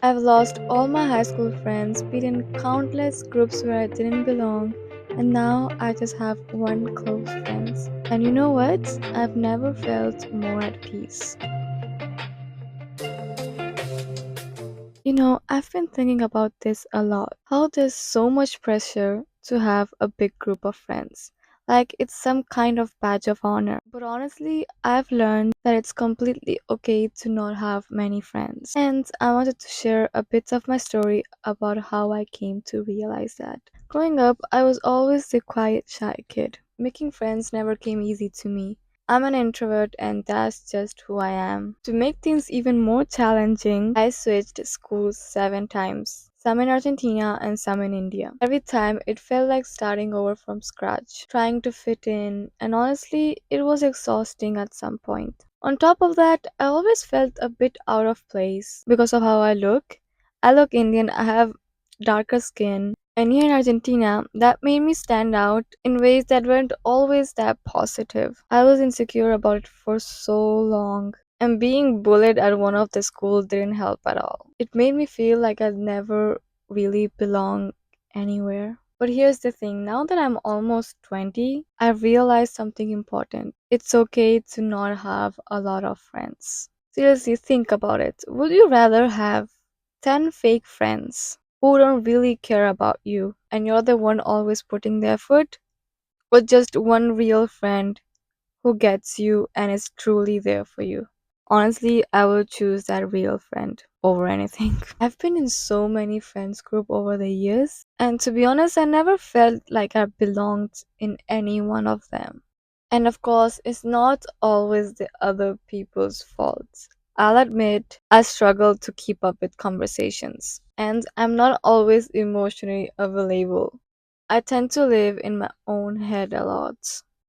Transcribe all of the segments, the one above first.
I've lost all my high school friends, been in countless groups where I didn't belong, and now I just have one close friends. And you know what? I've never felt more at peace. I've been thinking about this a lot. How there's so much pressure to have a big group of friends. Like it's some kind of badge of honor. But honestly, I've learned that it's completely okay to not have many friends. And I wanted to share a bit of my story about how I came to realize that. Growing up, I was always the quiet, shy kid. Making friends never came easy to me. I'm an introvert and that's just who I am. To make things even more challenging, I switched schools 7 times. Some in Argentina and some in India. Every time it felt like starting over from scratch, trying to fit in, and honestly, it was exhausting at some point. On top of that, I always felt a bit out of place because of how I look. I look Indian, I have darker skin, and here in Argentina, that made me stand out in ways that weren't always that positive. I was insecure about it for so long, and being bullied at one of the schools didn't help at all. It made me feel like I'd never really belong anywhere. But here's the thing, now that I'm almost 20, I realized something important. It's okay to not have a lot of friends. Seriously, think about it. Would you rather have 10 fake friends who don't really care about you and you're the one always putting the effort, or just one real friend who gets you and is truly there for you? Honestly, I will choose that real friend over anything. I've been in so many friends group over the years, and to be honest, I never felt like I belonged in any one of them. And of course, it's not always the other people's fault. I'll admit I struggle to keep up with conversations, and I'm not always emotionally available. I tend to live in my own head a lot,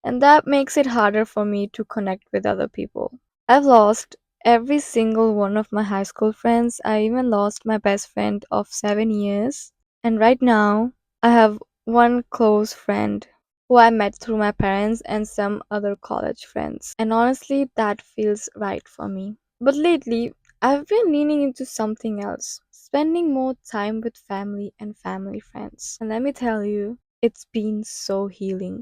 and that makes it harder for me to connect with other people. I've lost every single one of my high school friends. I even lost my best friend of 7 years. And right now, I have one close friend who I met through my parents and some other college friends. And honestly, that feels right for me. But lately, I've been leaning into something else, spending more time with family and family friends. And let me tell you, it's been so healing.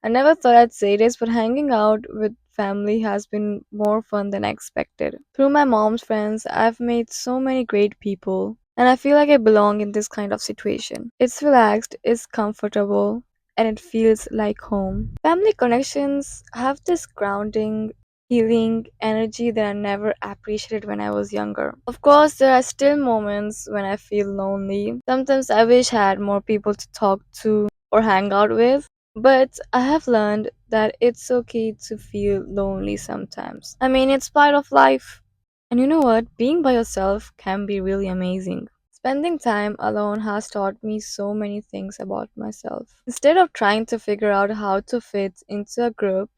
I never thought I'd say this, but hanging out with family has been more fun than I expected. Through my mom's friends, I've made so many great people, and I feel like I belong in this kind of situation. It's relaxed, it's comfortable, and it feels like home. Family connections have this grounding, healing energy that I never appreciated when I was younger. Of course, there are still moments when I feel lonely. Sometimes I wish I had more people to talk to or hang out with. But I have learned that it's okay to feel lonely sometimes. I mean, it's part of life. And you know what? Being by yourself can be really amazing. Spending time alone has taught me so many things about myself. Instead of trying to figure out how to fit into a group,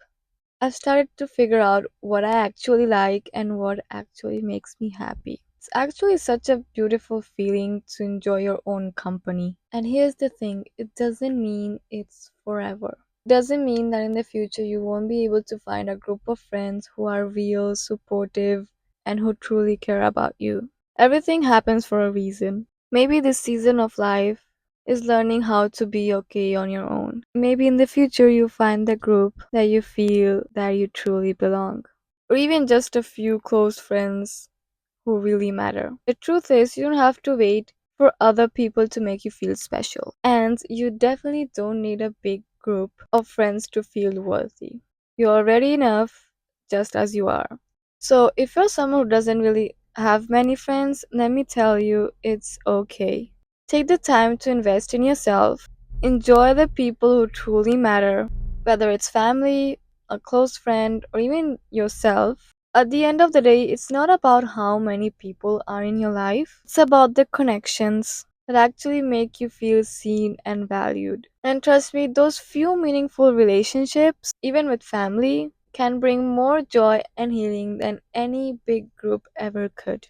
I've started to figure out what I actually like and what actually makes me happy. It's actually such a beautiful feeling to enjoy your own company. And here's the thing, it doesn't mean it's forever. Doesn't mean that in the future you won't be able to find a group of friends who are real, supportive, and who truly care about you. Everything happens for a reason. Maybe this season of life is learning how to be okay on your own. Maybe in the future you find the group that you feel that you truly belong. Or even just a few close friends who really matter. The truth is, you don't have to wait for other people to make you feel special. And you definitely don't need a big group of friends to feel worthy. You're already enough just as you are. So, if you're someone who doesn't really have many friends, let me tell you, it's okay. Take the time to invest in yourself. Enjoy the people who truly matter, whether it's family, a close friend, or even yourself. At the end of the day, it's not about how many people are in your life, it's about the connections that actually make you feel seen and valued. And trust me, those few meaningful relationships, even with family, can bring more joy and healing than any big group ever could.